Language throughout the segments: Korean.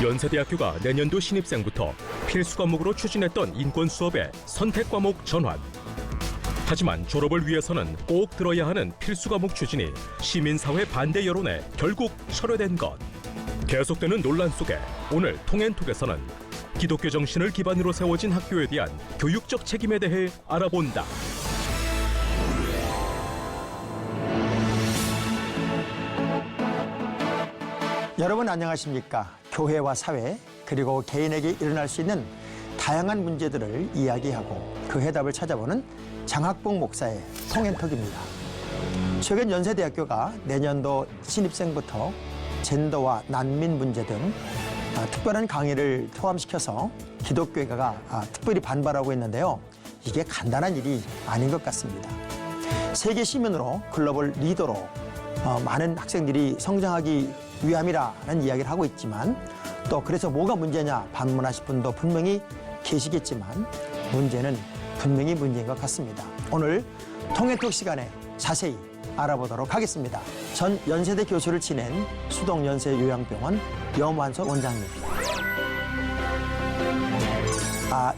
연세대학교가 내년도 신입생부터 필수 과목으로 추진했던 인권 수업의 선택 과목 전환. 하지만 졸업을 위해서는 꼭 들어야 하는 필수 과목 추진이 시민사회 반대 여론에 결국 철회된 것. 계속되는 논란 속에 오늘 통앤톡에서는 기독교 정신을 기반으로 세워진 학교에 대한 교육적 책임에 대해 알아본다. 여러분 안녕하십니까? 교회와 사회 그리고 개인에게 일어날 수 있는 다양한 문제들을 이야기하고 그 해답을 찾아보는 장학봉 목사의 통앤톡입니다. 최근 연세대학교가 내년도 신입생부터 젠더와 난민 문제 등 특별한 강의를 포함시켜서 기독교회가 특별히 반발하고 있는데요. 이게 간단한 일이 아닌 것 같습니다. 세계 시민으로 글로벌 리더로 많은 학생들이 성장하기 위함이라는 이야기를 하고 있지만 또 그래서 뭐가 문제냐 반문하실 분도 분명히 계시겠지만 문제는 분명히 문제인 것 같습니다. 오늘 통앤톡 시간에 자세히 알아보도록 하겠습니다. 전 연세대 교수를 지낸 수동연세요양병원 염완석 원장님,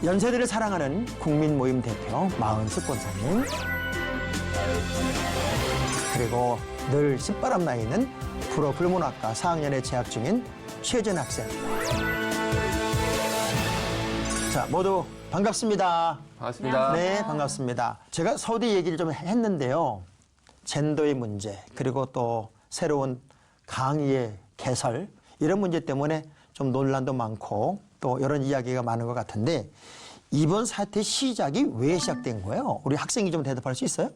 연세대를 사랑하는 국민모임 대표 마은숙 권사님, 그리고 늘 신바람 나 있는 불어불문학과 4학년에 재학 중인 최전 학생. 자, 모두 반갑습니다. 반갑습니다. 네, 반갑습니다. 제가 서두 얘기를 좀 했는데요. 젠더의 문제, 그리고 또 새로운 강의의 개설, 이런 문제 때문에 좀 논란도 많고 또 이런 이야기가 많은 것 같은데 이번 사태 시작이 왜 시작된 거예요? 우리 학생이 좀 대답할 수 있어요?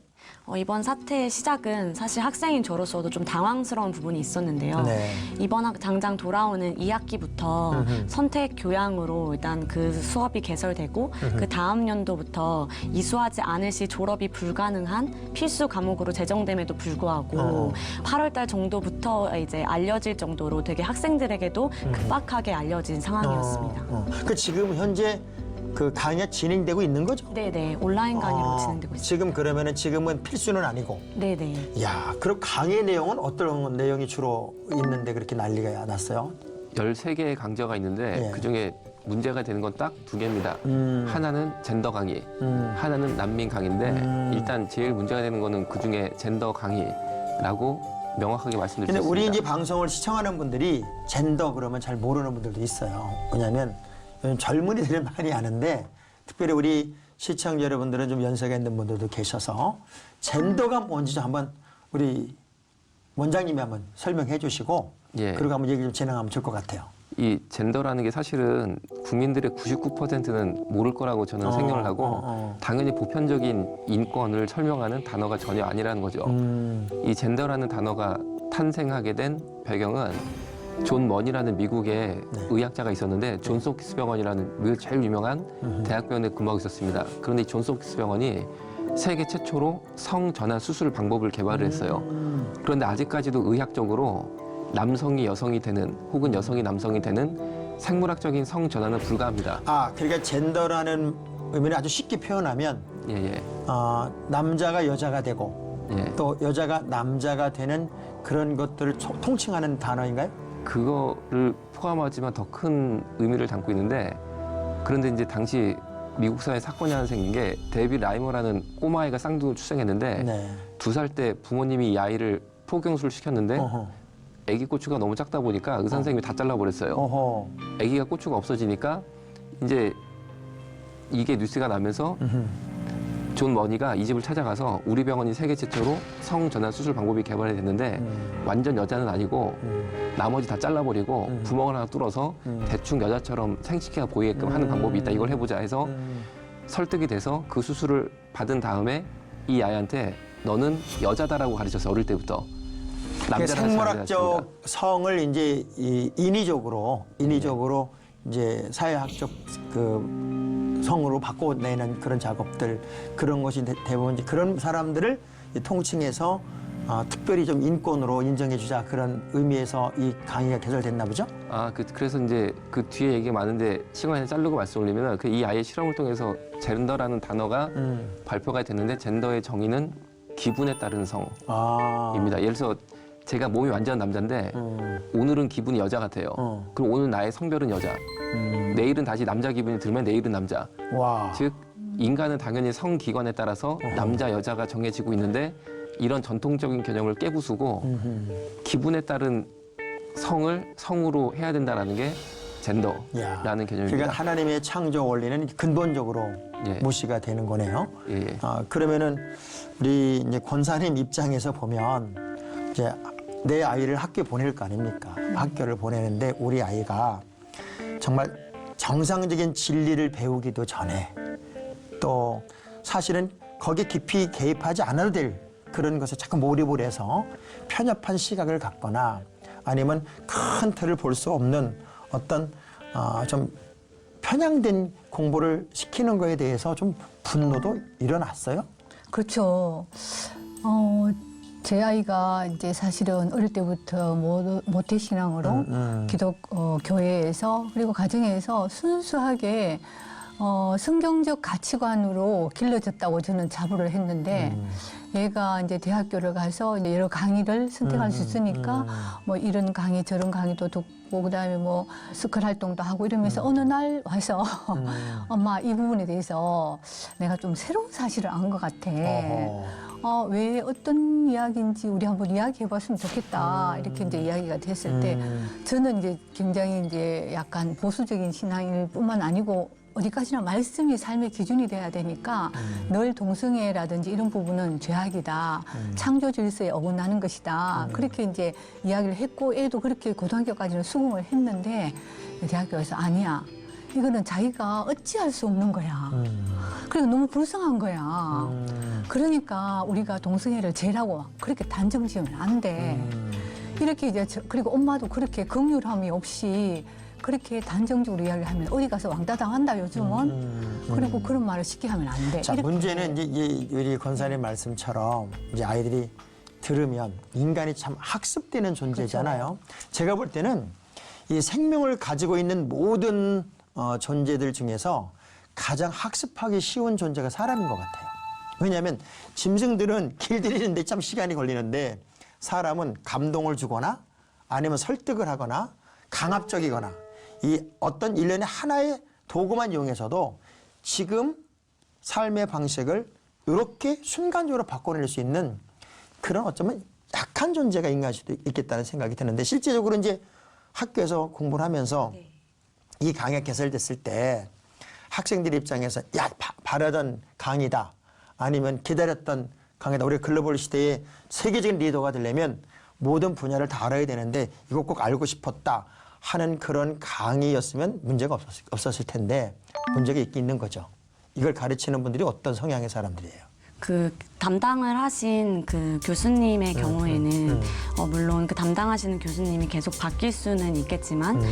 이번 사태의 시작은 사실 학생인 저로서도 좀 당황스러운 부분이 있었는데요. 네. 이번 당장 돌아오는 2학기부터 선택 교양으로 일단 그 수업이 개설되고 그 다음 연도부터 이수하지 않을 시 졸업이 불가능한 필수 과목으로 제정됨에도 불구하고 8월 달 정도부터 이제 알려질 정도로 되게 학생들에게도 급박하게 알려진 상황이었습니다. 그 지금 현재 그 강의가 진행되고 있는 거죠? 네네, 온라인 강의로 진행되고 있습니다. 지금 그러면은 지금은 필수는 아니고. 네네. 야, 그럼 강의 내용은 어떤 내용이 주로 있는데 그렇게 난리가 났어요? 13개의 강좌가 있는데 예. 그중에 문제가 되는 건 딱 2개입니다. 하나는 젠더 강의, 하나는 난민 강의인데 일단 제일 문제가 되는 거는 그중에 젠더 강의라고 명확하게 말씀드릴 수 근데 있습니다. 우리 이제 방송을 시청하는 분들이 젠더 그러면 잘 모르는 분들도 있어요. 왜냐하면 요즘 젊은이들은 많이 아는데 특별히 우리 시청자 여러분들은 좀 연세가 있는 분들도 계셔서 젠더가 뭔지 좀 한번 우리 원장님이 한번 설명해 주시고 예. 그리고 한번 얘기 좀 진행하면 좋을 것 같아요. 이 젠더라는 게 사실은 국민들의 99%는 모를 거라고 저는 생각을 하고 당연히 보편적인 인권을 설명하는 단어가 전혀 아니라는 거죠. 이 젠더라는 단어가 탄생하게 된 배경은 존 먼이라는 미국의 의학자가 있었는데 존스 홉킨스 병원이라는 미국 제일 유명한 대학병원에 근무하고 있었습니다. 그런데 이 존스 홉킨스 병원이 세계 최초로 성전환 수술 방법을 개발을 했어요. 그런데 아직까지도 의학적으로 남성이 여성이 되는 혹은 여성이 남성이 되는 생물학적인 성전환은 불가합니다. 그러니까 젠더라는 의미를 아주 쉽게 표현하면 예. 남자가 여자가 되고 예. 또 여자가 남자가 되는 그런 것들을 통칭하는 단어인가요? 그거를 포함하지만 더 큰 의미를 담고 있는데 그런데 이제 당시 미국 사회에 사건이 하나 생긴 게 데비 라이머라는 꼬마아이가 쌍둥이를 출생했는데 네. 2살 때 부모님이 이 아이를 포경수를 시켰는데 아기 꼬추가 너무 작다 보니까 의사 선생님이 다 잘라버렸어요. 아기가 꼬추가 없어지니까 이제 이게 뉴스가 나면서 존 머니가 이 집을 찾아가서 우리 병원이 세계 최초로 성전환 수술 방법이 개발이 됐는데 완전 여자는 아니고 나머지 다 잘라버리고 구멍을 하나 뚫어서 대충 여자처럼 생식기가 보이게끔 하는 방법이 있다. 이걸 해보자 해서 설득이 돼서 그 수술을 받은 다음에 이 아이한테 너는 여자다라고 가르쳤어요. 어릴 때부터. 남자라는 생물학적 성을 이제 인위적으로 이제 사회학적 그 성으로 바꿔내는 그런 작업들, 그런 것이 대부분 이제 그런 사람들을 통칭해서 특별히 좀 인권으로 인정해주자, 그런 의미에서 이 강의가 개설됐나 보죠? 그래서 이제 그 뒤에 얘기가 많은데 시간을 자르고 말씀드리면 이 아이의 실험을 통해서 젠더라는 단어가 발표가 됐는데 젠더의 정의는 기분에 따른 성입니다. 예를 들어서 제가 몸이 완전 남자인데 오늘은 기분이 여자 같아요. 그럼 오늘 나의 성별은 여자. 내일은 다시 남자 기분이 들면 내일은 남자. 와. 즉 인간은 당연히 성기관에 따라서 남자 여자가 정해지고 있는데 이런 전통적인 개념을 깨부수고 기분에 따른 성을 성으로 해야 된다라는 게 젠더라는 개념입니다. 그러니까 하나님의 창조 원리는 근본적으로 예. 무시가 되는 거네요. 예. 그러면은 우리 이제 권사님 입장에서 보면 이제 내 아이를 학교에 보낼 거 아닙니까? 학교를 보내는데 우리 아이가 정말 정상적인 진리를 배우기도 전에 또 사실은 거기에 깊이 개입하지 않아도 될 그런 것에 자꾸 몰입을 해서 편협한 시각을 갖거나 아니면 큰 틀을 볼 수 없는 어떤 좀 편향된 공부를 시키는 거에 대해서 좀 분노도 일어났어요? 그렇죠. 제 아이가 이제 사실은 어릴 때부터 모태신앙으로 교회에서 그리고 가정에서 순수하게 성경적 가치관으로 길러졌다고 저는 자부를 했는데 얘가 이제 대학교를 가서 이제 여러 강의를 선택할 수 있으니까 뭐 이런 강의 저런 강의도 듣고 그다음에 뭐 스쿨 활동도 하고 이러면서 어느 날 와서 엄마 이 부분에 대해서 내가 좀 새로운 사실을 안 것 같아. 왜 어떤 이야기인지 우리 한번 이야기해봤으면 좋겠다 이렇게 이제 이야기가 됐을 때 저는 이제 굉장히 이제 약간 보수적인 신앙일 뿐만 아니고 어디까지나 말씀이 삶의 기준이 돼야 되니까 늘 동성애라든지 이런 부분은 죄악이다. 창조 질서에 어긋나는 것이다. 그렇게 이제 이야기를 했고 애도 그렇게 고등학교까지는 수긍을 했는데 대학교에서 아니야. 이거는 자기가 어찌할 수 없는 거야. 그리고 너무 불쌍한 거야. 그러니까 우리가 동성애를 죄라고 그렇게 단정 지으면 안 돼. 이렇게 이제 그리고 엄마도 그렇게 긍휼함이 없이 그렇게 단정적으로 이야기하면 어디 가서 왕따 당한다 요즘은. 그리고 그런 말을 쉽게 하면 안 돼. 자, 이렇게. 문제는 이제 우리 권사님 말씀처럼 이제 아이들이 들으면 인간이 참 학습되는 존재잖아요. 제가 볼 때는 이 생명을 가지고 있는 모든 존재들 중에서 가장 학습하기 쉬운 존재가 사람인 것 같아요. 왜냐하면 짐승들은 길들이는데 참 시간이 걸리는데 사람은 감동을 주거나 아니면 설득을 하거나 강압적이거나 이 어떤 일련의 하나의 도구만 이용해서도 지금 삶의 방식을 이렇게 순간적으로 바꿔낼 수 있는 그런 어쩌면 약한 존재가 인간일 수도 있겠다는 생각이 드는데 실제적으로 이제 학교에서 공부를 하면서 이 강의가 개설됐을 때 학생들 입장에서 야 바라던 강의다 아니면 기다렸던 강의다 우리 글로벌 시대의 세계적인 리더가 되려면 모든 분야를 다 알아야 되는데 이거 꼭 알고 싶었다 하는 그런 강의였으면 문제가 없었을 텐데 문제가 있는 거죠. 이걸 가르치는 분들이 어떤 성향의 사람들이에요? 그 담당을 하신 그 교수님의 경우에는 물론 그 담당하시는 교수님이 계속 바뀔 수는 있겠지만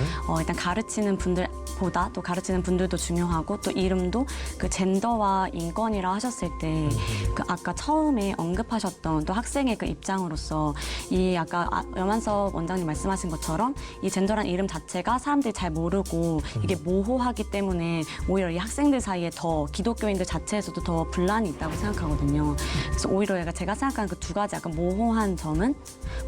일단 가르치는 분들보다 또 가르치는 분들도 중요하고 또 이름도 그 젠더와 인권이라 하셨을 때 그 아까 처음에 언급하셨던 또 학생의 그 입장으로서 이 아까 염한섭 원장님 말씀하신 것처럼 이 젠더란 이름 자체가 사람들이 잘 모르고 이게 모호하기 때문에 오히려 이 학생들 사이에 더 기독교인들 자체에서도 더 분란이 있다고 생각하거든요. 그래서 오히려 제가 생각하는 그 두 가지 약간 모호한 점은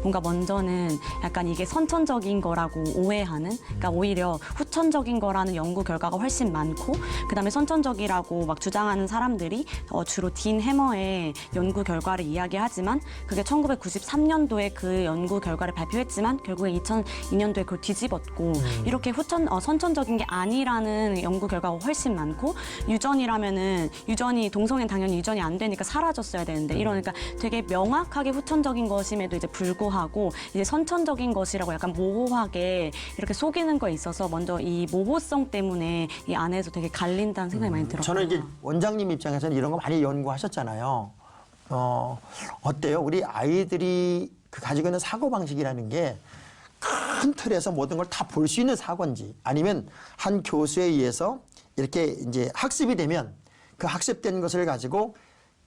뭔가 먼저는 약간 이게 선천적인 거라고 오해하는 그러니까 오히려 후천적인 거라는 연구 결과가 훨씬 많고 그다음에 선천적이라고 막 주장하는 사람들이 주로 딘 해머의 연구 결과를 이야기하지만 그게 1993년도에 그 연구 결과를 발표했지만 결국에 2002년도에 그걸 뒤집었고 이렇게 선천적인 게 아니라는 연구 결과가 훨씬 많고 유전이라면은 유전이 동성애는 당연히 유전이 안 되니까 사라졌어야 되는데 이러니까 되게 명확하게 후천적인 것임에도 이제 불구하고 이제 선천적인 것이라고 약간 모호하게 이렇게 속이는 거에 있어서 먼저 이 모호성 때문에 이 안에서 되게 갈린다는 생각이 많이 들었어요. 저는 이제 원장님 입장에서는 이런 거 많이 연구하셨잖아요. 어때요? 우리 아이들이 가지고 있는 사고 방식이라는 게 큰 틀에서 모든 걸 다 볼 수 있는 사고인지 아니면 한 교수에 의해서 이렇게 이제 학습이 되면 그 학습된 것을 가지고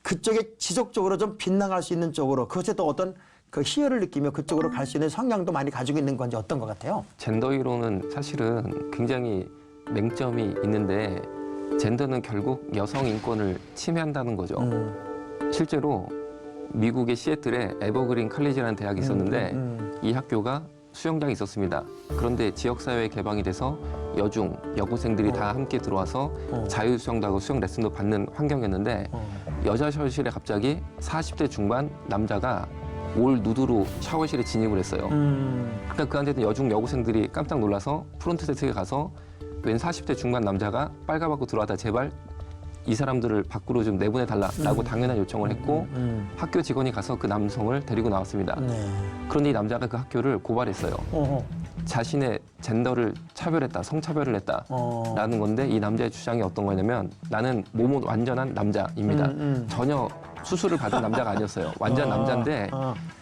그쪽에 지속적으로 좀 빗나갈 수 있는 쪽으로 그것에 또 어떤 그 희열을 느끼며 그쪽으로 갈 수 있는 성향도 많이 가지고 있는 건지 어떤 것 같아요? 젠더 이론은 사실은 굉장히 맹점이 있는데 젠더는 결국 여성 인권을 침해한다는 거죠. 실제로 미국의 시애틀에 에버그린 칼리지라는 대학이 있었는데 이 학교가 수영장이 있었습니다. 그런데 지역사회에 개방이 돼서 여중, 여고생들이 다 함께 들어와서 자유수영도 하고 수영 레슨도 받는 환경이었는데 여자 샤워실에 갑자기 40대 중반 남자가 올 누드로 샤워실에 진입을 했어요. 그러니까 그 안에 있는 여중 여고생들이 깜짝 놀라서 프론트 데스크에 가서 웬 40대 중반 남자가 빨가벗고 들어와다 제발 이 사람들을 밖으로 좀 내보내달라라고 당연한 요청을 했고 학교 직원이 가서 그 남성을 데리고 나왔습니다. 네. 그런데 이 남자가 그 학교를 고발했어요. 어허. 자신의 젠더를 차별했다, 성차별을 했다라는 건데 이 남자의 주장이 어떤 거냐면 나는 몸은 완전한 남자입니다. 전혀 수술을 받은 남자가 아니었어요. 완전 남자인데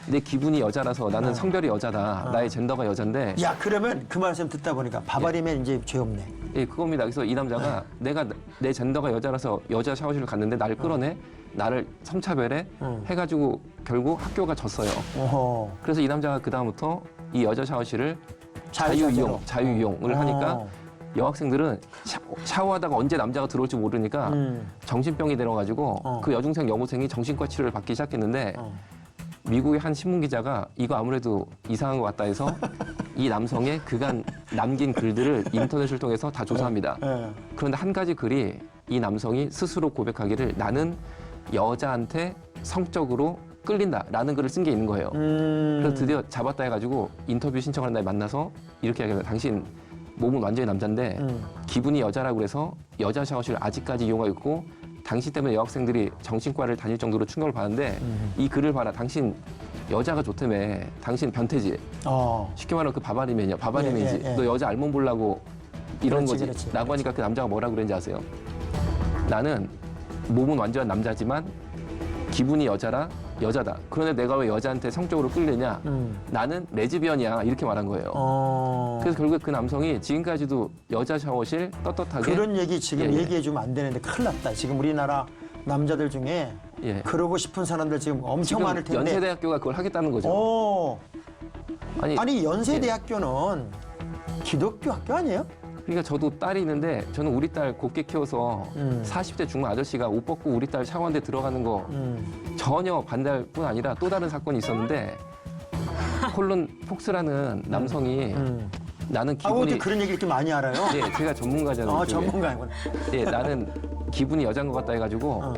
내 기분이 여자라서 나는 성별이 여자다, 나의 젠더가 여잔데 야, 그러면 그 말씀 듣다 보니까 바바리면 이제 죄 없네. 예, 그겁니다. 그래서 이 남자가 내가 내 젠더가 여자라서 여자 샤워실을 갔는데 나를 끌어내 나를 성차별해 해가지고 결국 학교가 졌어요. 어허. 그래서 이 남자가 그 다음부터 이 여자 샤워실을 자유자재로. 자유이용을 하니까 어. 여학생들은 샤워하다가 언제 남자가 들어올지 모르니까 정신병이 들어가지고 그 여중생 여고생이 정신과 치료를 받기 시작했는데 미국의 한 신문 기자가 이거 아무래도 이상한 것 같다 해서 이 남성의 그간 남긴 글들을 인터넷을 통해서 다 조사합니다. 예. 그런데 한 가지 글이 이 남성이 스스로 고백하기를 나는 여자한테 성적으로 끌린다라는 글을 쓴 게 있는 거예요. 그래서 드디어 잡았다 해가지고 인터뷰 신청하는 날 만나서 이렇게 얘기해요. 당신 몸은 완전히 남자인데 기분이 여자라고 그래서 여자 샤워실을 아직까지 이용하고 있고 당신 때문에 여학생들이 정신과를 다닐 정도로 충격을 받는데 이 글을 봐라. 당신 여자가 좋다며. 당신 변태지. 쉽게 말하면 그 바바리맨이야. 바바리맨이지. 예, 예. 너 여자 알몸 보려고 이런 그렇지, 거지. 그렇지. 라고 하니까 그 남자가 뭐라 그랬는지 아세요? 나는 몸은 완전 남자지만 기분이 여자다. 그런데 내가 왜 여자한테 성적으로 끌리냐? 나는 레즈비언이야. 이렇게 말한 거예요. 그래서 결국 그 남성이 지금까지도 여자 샤워실 떳떳하게 그런 얘기 지금 예, 예. 얘기해주면 안 되는데 큰일 났다. 지금 우리나라 남자들 중에 예. 그러고 싶은 사람들 지금 엄청 지금 많을 텐데. 연세대학교가 그걸 하겠다는 거죠. 아니 연세대학교는 기독교 학교 아니에요? 그러니까 저도 딸이 있는데 저는 우리 딸 곱게 키워서 40대 중반 아저씨가 옷 벗고 우리 딸 샤워하는데 들어가는 거 전혀 반대할 뿐 아니라 또 다른 사건이 있었는데 콜론 폭스라는 남성이 나는 아무튼 기분이 그런 얘기 이렇게 많이 알아요. 네, 제가 전문가잖아요. 그쪽에. 전문가이구나. 네, 나는 기분이 여자인 것 같다 해가지고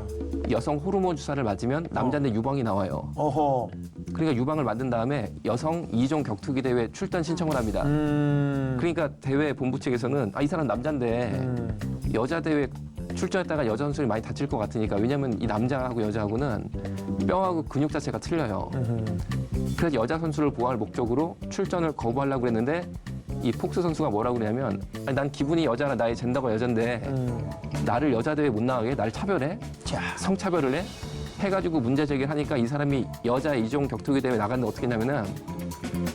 여성 호르몬 주사를 맞으면 남자인데 유방이 나와요. 어허. 그러니까 유방을 만든 다음에 여성 2종 격투기 대회 출전 신청을 합니다. 그러니까 대회 본부 측에서는 이 사람 남자인데 여자 대회 출전했다가 여자 선수들이 많이 다칠 것 같으니까 왜냐하면 이 남자하고 여자하고는 뼈하고 근육 자체가 틀려요. 그래서 여자 선수를 보호할 목적으로 출전을 거부하려고 했는데 이 폭스 선수가 뭐라고 그러냐면 난 기분이 여자라 나의 젠더가 여잔데 나를 여자 대회 못 나가게 날 차별해? 자. 성차별을 해? 해가지고 문제 제기를 하니까 이 사람이 여자 2종 격투기 대회 나갔는데 어떻게 했냐면은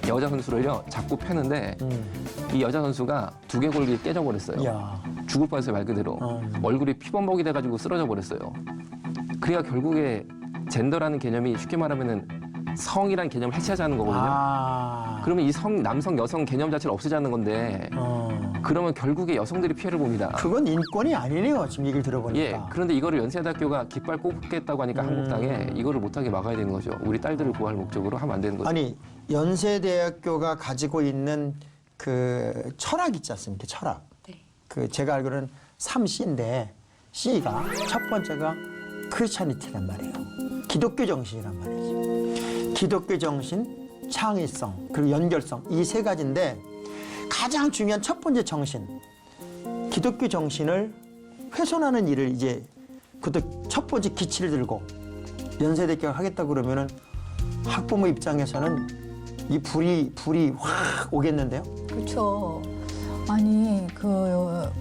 여자 선수를요 자꾸 패는데 이 여자 선수가 두개골이 깨져버렸어요. 야. 죽을 뻔했어요 말 그대로. 얼굴이 피범벅이 돼가지고 쓰러져 버렸어요. 그래야 결국에 젠더라는 개념이 쉽게 말하면은 성이라는 개념을 해체하자는 거거든요. 그러면 이 남성, 여성 개념 자체를 없애자는 건데 그러면 결국에 여성들이 피해를 봅니다. 그건 인권이 아니네요. 지금 얘기를 들어보니까. 예, 그런데 이거를 연세대학교가 깃발 꼽겠다고 하니까 한국당에 이거를 못하게 막아야 되는 거죠. 우리 딸들을 보호할 목적으로 하면 안 되는 거죠. 아니 연세대학교가 가지고 있는 그 철학 있지 않습니까? 철학. 네. 그 제가 알기로는 3C인데 C가 첫 번째가 크리스찬리티란 말이에요. 기독교 정신이란 말이죠. 기독교 정신, 창의성, 그리고 연결성 이 세 가지인데 가장 중요한 첫 번째 정신, 기독교 정신을 훼손하는 일을 이제 그것도 첫 번째 기치를 들고 연세대학교가 하겠다 그러면은 학부모 입장에서는 이 불이 확 오겠는데요. 그렇죠. 아니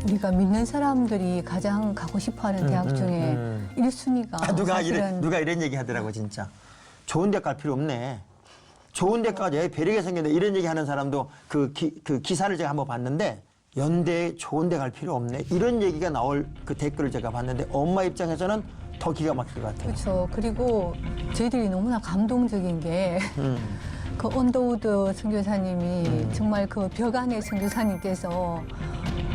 우리가 믿는 사람들이 가장 가고 싶어하는 대학 중에 1순위가 누가 사실은 이런 얘기 하더라고 진짜. 좋은 데 갈 필요 없네. 좋은 데까지 배려게 생겼네. 이런 얘기 하는 사람도 그 기사를 제가 한번 봤는데 연대에 좋은 데 갈 필요 없네. 이런 얘기가 나올 그 댓글을 제가 봤는데 엄마 입장에서는 더 기가 막힐 것 같아요. 그렇죠. 그리고 저희들이 너무나 감동적인 게 그 언더우드 선교사님이 정말 그 벽안의 선교사님께서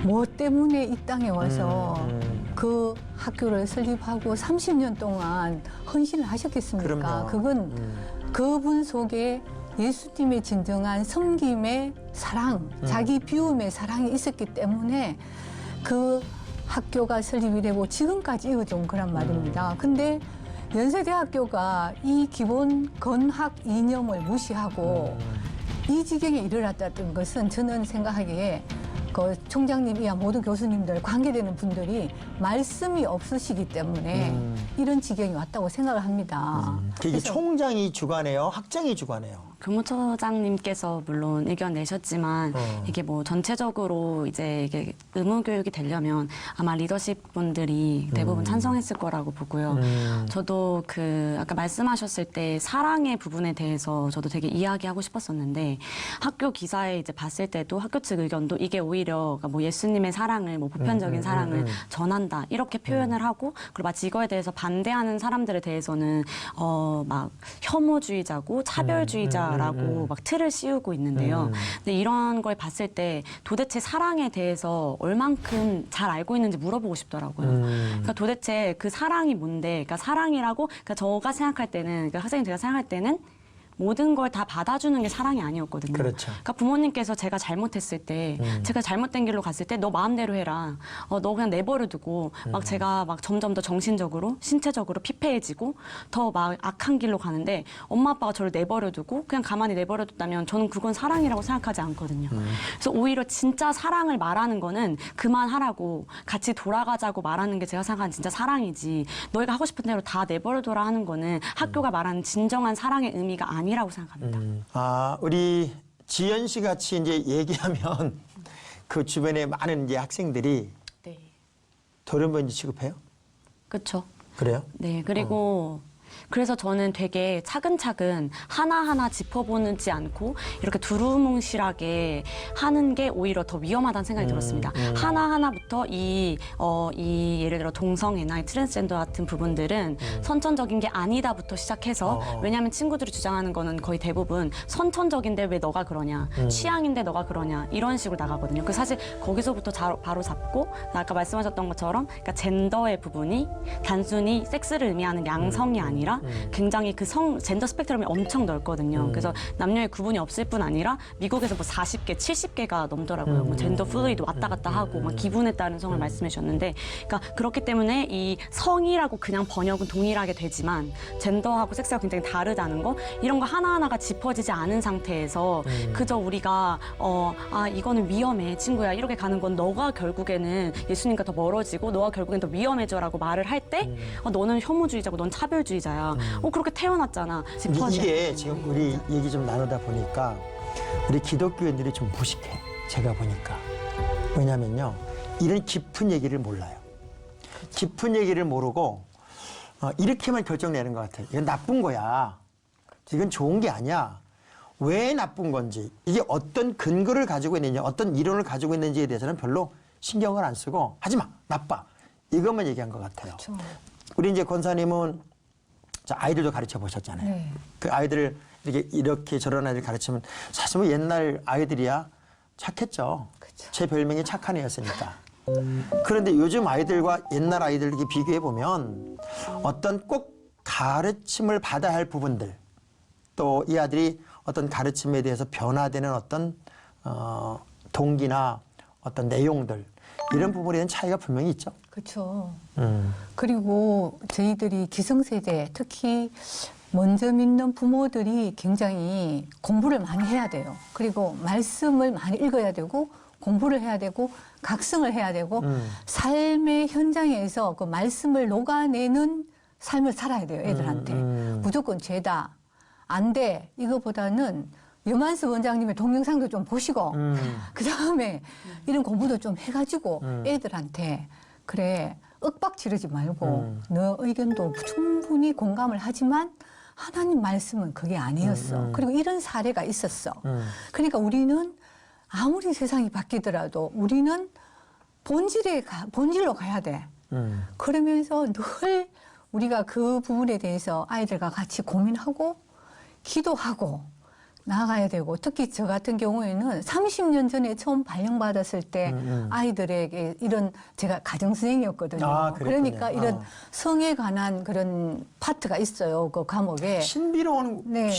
뭐 때문에 이 땅에 와서 그 학교를 설립하고 30년 동안 헌신을 하셨겠습니까? 그럼요. 그건 그분 속에 예수님의 진정한 섬김의 사랑, 자기 비움의 사랑이 있었기 때문에 그 학교가 설립이 되고 지금까지 이어져온 거란 말입니다. 근데 연세대학교가 이 기본 건학 이념을 무시하고 이 지경에 이르렀다는 것은 저는 생각하기에 그 총장님이야 모든 교수님들 관계되는 분들이 말씀이 없으시기 때문에 이런 지경이 왔다고 생각을 합니다. 이게 그래서 총장이 주관해요? 학장이 주관해요? 교무처장님께서 물론 의견 내셨지만 이게 뭐 전체적으로 이제 이게 의무 교육이 되려면 아마 리더십 분들이 대부분 찬성했을 거라고 보고요. 저도 그 아까 말씀하셨을 때 사랑의 부분에 대해서 저도 되게 이야기하고 싶었었는데 학교 기사에 이제 봤을 때도 학교 측 의견도 이게 오히려 그러니까 뭐 예수님의 사랑을 뭐 보편적인 사랑을 전한다 이렇게 표현을 하고 그리고 마치 이거에 대해서 반대하는 사람들에 대해서는 막 혐오주의자고 차별주의자라고 막 틀을 씌우고 있는데요. 근데 이런 걸 봤을 때 도대체 사랑에 대해서 얼만큼 잘 알고 있는지 물어보고 싶더라고요. 그러니까 도대체 그 사랑이 뭔데? 그러니까 사랑이라고 그러니까 제가 생각할 때는 그러니까 학생이 제가 생각할 때는 모든 걸 다 받아주는 게 사랑이 아니었거든요. 그렇죠. 그러니까 부모님께서 제가 잘못했을 때, 제가 잘못된 길로 갔을 때 너 마음대로 해라. 너 그냥 내버려두고 막 제가 막 점점 더 정신적으로, 신체적으로 피폐해지고 더 막 악한 길로 가는데 엄마 아빠가 저를 내버려두고 그냥 가만히 내버려뒀다면 저는 그건 사랑이라고 생각하지 않거든요. 그래서 오히려 진짜 사랑을 말하는 거는 그만하라고 같이 돌아가자고 말하는 게 제가 생각하는 진짜 사랑이지. 너희가 하고 싶은 대로 다 내버려둬라 하는 거는 학교가 말하는 진정한 사랑의 의미가 아니라고 생각합니다. 우리 지연 씨 같이 이제 얘기하면 그 주변에 많은 이제 학생들이 네. 돌연변이 취급해요? 그렇죠. 그래요? 네, 그리고 그래서 저는 되게 차근차근 하나하나 짚어보지 않고 이렇게 두루뭉실하게 하는 게 오히려 더 위험하다는 생각이 들었습니다. 하나하나부터 이 예를 들어 동성애나 트랜스젠더 같은 부분들은 선천적인 게 아니다부터 시작해서 왜냐하면 친구들이 주장하는 거는 거의 대부분 선천적인데 왜 너가 그러냐, 취향인데 너가 그러냐 이런 식으로 나가거든요. 그 사실 거기서부터 바로 잡고 아까 말씀하셨던 것처럼 그러니까 젠더의 부분이 단순히 섹스를 의미하는 양성이 아니라 굉장히 그 젠더 스펙트럼이 엄청 넓거든요. 그래서 남녀의 구분이 없을 뿐 아니라 미국에서 뭐 40개, 70개가 넘더라고요. 뭐 젠더 플루이드 왔다 갔다 하고 막 기분에 따른 성을 말씀해 주셨는데, 그러니까 그렇기 때문에 이 성이라고 그냥 번역은 동일하게 되지만 젠더하고 섹스가 굉장히 다르다는 거 이런 거 하나하나가 짚어지지 않은 상태에서 그저 우리가 이거는 위험해 친구야 이렇게 가는 건 너가 결국에는 예수님과 더 멀어지고 너가 결국엔 더 위험해져라고 말을 할 때 너는 혐오주의자고 넌 차별주의자야. 그렇게 태어났잖아. 이게 지금 우리 얘기 좀 나누다 보니까 우리 기독교인들이 좀 무식해. 제가 보니까. 왜냐면요. 이런 깊은 얘기를 몰라요. 깊은 얘기를 모르고 이렇게만 결정내는 것 같아요. 이건 나쁜 거야. 이건 좋은 게 아니야. 왜 나쁜 건지, 이게 어떤 근거를 가지고 있는지, 어떤 이론을 가지고 있는지에 대해서는 별로 신경을 안 쓰고 하지 마, 나빠. 이것만 얘기한 것 같아요. 그렇죠. 우리 이제 권사님은 아이들도 가르쳐 보셨잖아요. 네. 그 아이들을 이렇게 저런 아이들 가르치면 사실 뭐 옛날 아이들이야 착했죠. 그쵸. 제 별명이 착한 애였으니까. 그런데 요즘 아이들과 옛날 아이들 이렇게 비교해 보면 어떤 꼭 가르침을 받아야 할 부분들, 또 이 아들이 어떤 가르침에 대해서 변화되는 어떤 동기나 어떤 내용들, 이런 부분에 대한 차이가 분명히 있죠. 그렇죠. 그리고 저희들이 기성세대, 특히 먼저 믿는 부모들이 굉장히 공부를 많이 해야 돼요. 그리고 말씀을 많이 읽어야 되고 공부를 해야 되고 각성을 해야 되고 삶의 현장에서 그 말씀을 녹아내는 삶을 살아야 돼요, 애들한테. 무조건 죄다, 안 돼, 이거보다는 유만수 원장님의 동영상도 좀 보시고 그다음에 이런 공부도 좀 해가지고 애들한테 그래 윽박 지르지 말고 너 의견도 충분히 공감을 하지만 하나님 말씀은 그게 아니었어. 그리고 이런 사례가 있었어. 그러니까 우리는 아무리 세상이 바뀌더라도 우리는 본질로 가야 돼. 그러면서 늘 우리가 그 부분에 대해서 아이들과 같이 고민하고 기도하고 나가야 되고 특히 저 같은 경우에는 30년 전에 처음 발령받았을 때 아이들에게 이런 제가 가정선생이었거든요. 아, 그랬군요. 그러니까 이런 성에 관한 그런 파트가 있어요. 그 과목에. 신비로운 네.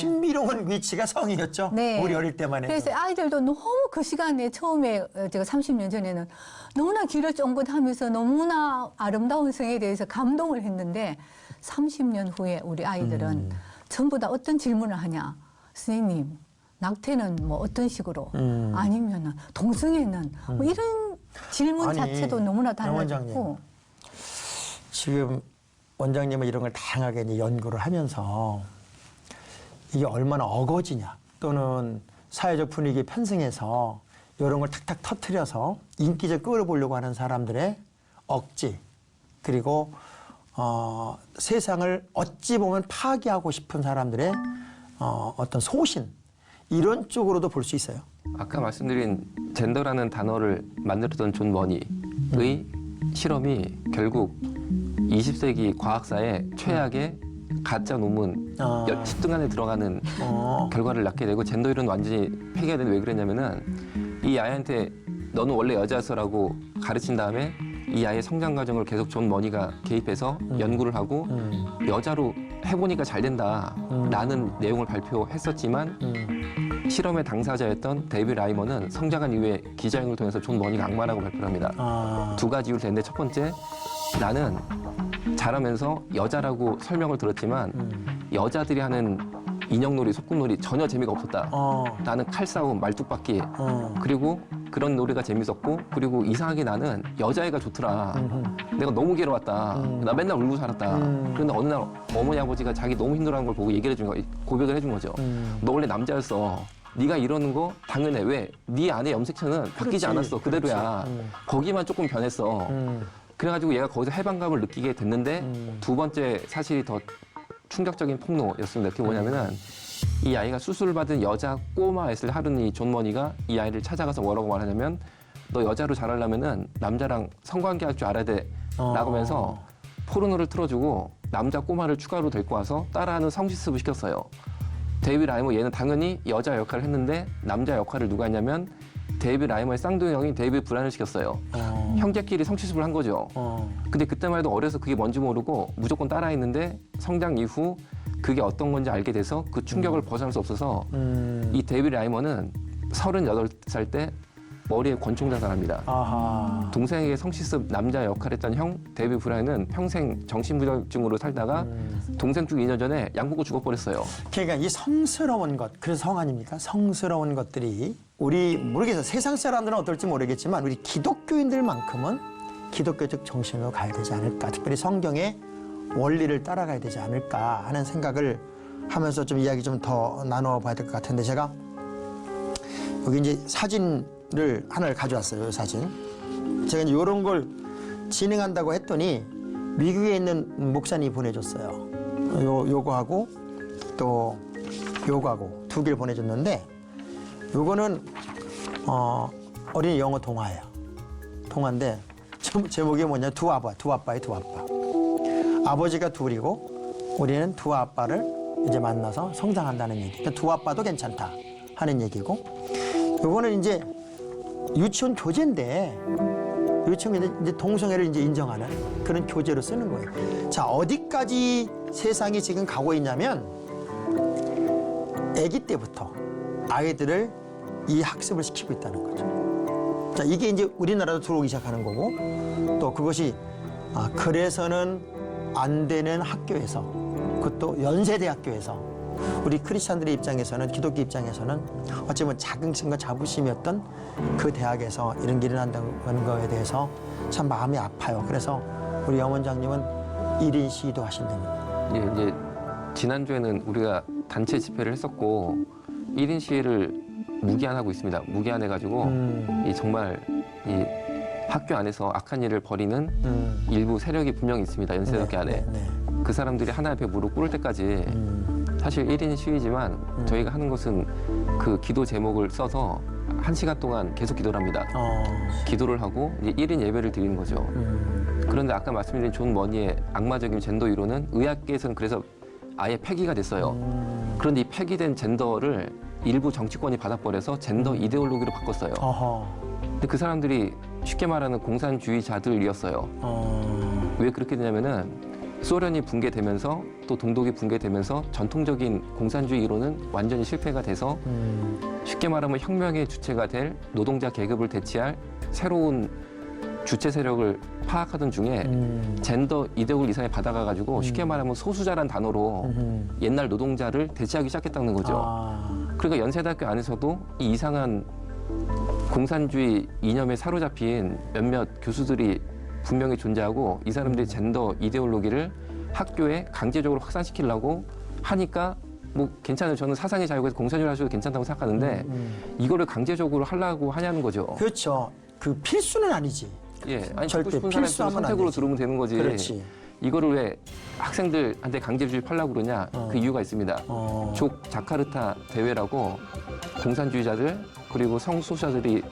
위치가 성이었죠. 네. 우리 어릴 때만 해도. 그래서 아이들도 너무 그 시간에 처음에 제가 30년 전에는 너무나 귀를 쫑긋하면서 너무나 아름다운 성에 대해서 감동을 했는데 30년 후에 우리 아이들은 전부 다 어떤 질문을 하냐. 선생님, 낙태는 뭐 어떤 식으로 아니면은 동성애는 뭐 이런 질문 아니, 자체도 너무나 양 원장님. 달라졌고 지금 원장님은 이런 걸 다양하게 이제 연구를 하면서 이게 얼마나 어거지냐 또는 사회적 분위기에 편승해서 이런 걸 탁탁 터트려서 인기적 끌어보려고 하는 사람들의 억지 그리고 세상을 어찌 보면 파괴하고 싶은 사람들의 어떤 소신 이런 쪽으로도 볼 수 있어요. 아까 말씀드린 젠더라는 단어를 만들었던 존 머니의 실험이 결국 20세기 과학사의 최악의 가짜 논문 10등 안에 들어가는 결과를 낳게 되고 젠더 이론 완전히 폐기가 되는데 왜 그랬냐면은 이 아이한테 너는 원래 여자였어라고 가르친 다음에 이 아이의 성장 과정을 계속 존 머니가 개입해서 연구를 하고 여자로 해보니까 잘 된다라는 내용을 발표했었지만 실험의 당사자였던 데이비 라이머는 성장한 이후에 기자회견을 통해서 존 머니가 악마라고 발표를 합니다. 두 가지 이유를 댔는데 첫 번째, 나는 자라면서 여자라고 설명을 들었지만 여자들이 하는 인형놀이, 소꿉놀이 전혀 재미가 없었다. 나는 칼싸움, 말뚝박기 그리고 그런 놀이가 재밌었고 그리고 이상하게 나는 여자애가 좋더라. 내가 너무 괴로웠다. 나 맨날 울고 살았다. 그런데 어느 날 어머니 아버지가 자기 너무 힘들어하는 걸 보고 얘기를 해준 거, 고백을 해준 거죠. 너 원래 남자였어. 네가 이러는 거 당연해. 왜? 네 안에 염색체는 바뀌지 않았어. 그대로야. 거기만 조금 변했어. 그래가지고 얘가 거기서 해방감을 느끼게 됐는데 두 번째 사실이 더 충격적인 폭로였습니다. 그게 뭐냐면은 이 아이가 수술을 받은 여자 꼬마였을 하루니 존 머니가 이 아이를 찾아가서 뭐라고 말하냐면 너 여자로 자라려면은 남자랑 성관계할 줄 알아야 돼 라고 하면서 포르노를 틀어주고 남자 꼬마를 추가로 데리고 와서 따라하는 성실습을 시켰어요. 데이비 라이머 얘는 당연히 여자 역할을 했는데 남자 역할을 누가 했냐면 데이비 라이머의 쌍둥이 형인 데이비 브라이언을 시켰어요. 형제끼리 성취습을 한 거죠. 근데 그때만 해도 어려서 그게 뭔지 모르고 무조건 따라했는데 성장 이후 그게 어떤 건지 알게 돼서 그 충격을 벗어날 수 없어서 이 데이비 라이머는 38살 때 머리에 권총 자살합니다. 동생에게 성실습 남자 역할을 했던 형 데이비 브라이언은 평생 정신부전증으로 살다가 동생 죽기 2년 전에 양 긋고 죽어버렸어요. 그러니까 이 성스러운 것, 그래서 성 아닙니까? 성스러운 것들이 우리 모르겠어요. 세상 사람들은 어떨지 모르겠지만 우리 기독교인들만큼은 기독교적 정신으로 가야 되지 않을까. 특별히 성경의 원리를 따라가야 되지 않을까 하는 생각을 하면서 좀 이야기 좀 더 나눠봐야 될 것 같은데 제가 여기 이제 사진을 하나를 가져왔어요. 이 사진. 제가 이제 이런 걸 진행한다고 했더니 미국에 있는 목사님이 보내줬어요. 요거하고 또 요거하고 두 개를 보내줬는데 요거는 어린이 영어 동화예요. 동화인데 제목이 뭐냐? 두 아빠의 두 아빠. 아버지가 둘이고 우리는 두 아빠를 이제 만나서 성장한다는 얘기. 그러니까 두 아빠도 괜찮다 하는 얘기고 요거는 이제 유치원 교재인데 유치원에 이제 동성애를 이제 인정하는 그런 교재로 쓰는 거예요. 자, 어디까지 세상이 지금 가고 있냐면 아기 때부터 아이들을 이 학습을 시키고 있다는 거죠. 자, 이게 이제 우리나라도 들어오기 시작하는 거고 또 그것이 그래서는 안 되는 학교에서 그것도 연세대학교에서 우리 크리스찬들의 입장에서는 기독교 입장에서는 어쩌면 자긍심과 자부심이었던 그 대학에서 이런 게 일어난다는 거에 대해서 참 마음이 아파요. 그래서 우리 양 원장님은 1인 시위도 하신답니다. 예, 이제 지난주에는 우리가 단체 집회를 했었고 1인 시위를 무기한하고 있습니다. 무기한해가지고 이 정말 이 학교 안에서 악한 일을 벌이는 일부 세력이 분명히 있습니다. 연세대학교 안에. 그 사람들이 하나 옆에 무릎 꿇을 때까지 사실 1인 시위지만 저희가 하는 것은 그 기도 제목을 써서 1시간 동안 계속 기도를 합니다. 기도를 하고 이제 1인 예배를 드리는 거죠. 그런데 아까 말씀드린 존 머니의 악마적인 젠더 이론은 의학계에서는 그래서 아예 폐기가 됐어요. 그런데 이 폐기된 젠더를 일부 정치권이 받아버려서 젠더 이데올로기로 바꿨어요. 어허. 근데 그 사람들이 쉽게 말하는 공산주의자들이었어요. 왜 그렇게 되냐면은 소련이 붕괴되면서 또 동독이 붕괴되면서 전통적인 공산주의 이론은 완전히 실패가 돼서 쉽게 말하면 혁명의 주체가 될 노동자 계급을 대체할 새로운 주체 세력을 파악하던 중에 젠더 이데올로기 이상에 받아가가지고 쉽게 말하면 소수자란 단어로 옛날 노동자를 대체하기 시작했다는 거죠. 그러니까 연세대학교 안에서도 이 이상한 공산주의 이념에 사로잡힌 몇몇 교수들이 분명히 존재하고 이 사람들이 젠더 이데올로기를 학교에 강제적으로 확산시키려고 하니까 뭐 괜찮아요. 저는 사상의 자유에서 공산주의 하셔도 괜찮다고 생각하는데 이거를 강제적으로 하려고 하냐는 거죠. 그렇죠. 그 필수는 아니지. 예, 아니 절대 듣고 싶은 사람이 필수하면 안 선택으로 되지. 들으면 되는 거지. 그렇지. 이거를 왜 학생들한테 강제주의 하려고 그러냐? 그 이유가 있습니다. 족 자카르타 대회라고 공산주의자들 그리고 성소수자들이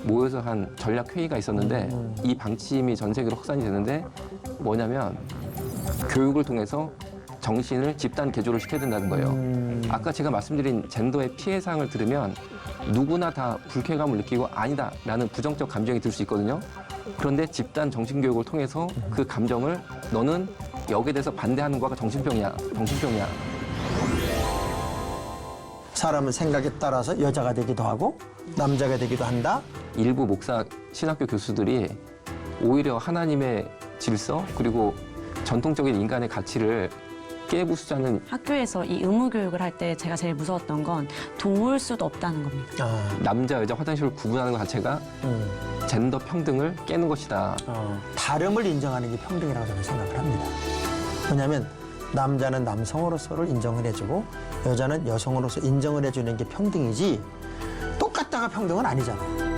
모여서 한 전략 회의가 있었는데 이 방침이 전 세계로 확산이 되는데 뭐냐면 교육을 통해서 정신을 집단 개조를 시켜야 된다는 거예요. 아까 제가 말씀드린 젠더의 피해 사항을 들으면 누구나 다 불쾌감을 느끼고 아니다라는 부정적 감정이 들 수 있거든요. 그런데 집단 정신교육을 통해서 그 감정을 너는 여기에 대해서 반대하는 거가 정신병이야. 정신병이야. 사람은 생각에 따라서 여자가 되기도 하고 남자가 되기도 한다. 일부 목사 신학교 교수들이 오히려 하나님의 질서 그리고 전통적인 인간의 가치를 깨부수자는 학교에서 이 의무 교육을 할 때 제가 제일 무서웠던 건 도울 수도 없다는 겁니다. 남자 여자 화장실을 구분하는 것 자체가 젠더 평등을 깨는 것이다. 다름을 인정하는 게 평등이라고 저는 생각을 합니다. 왜냐하면 남자는 남성으로서를 인정을 해주고 여자는 여성으로서 인정을 해주는 게 평등이지 똑같다가 평등은 아니잖아요.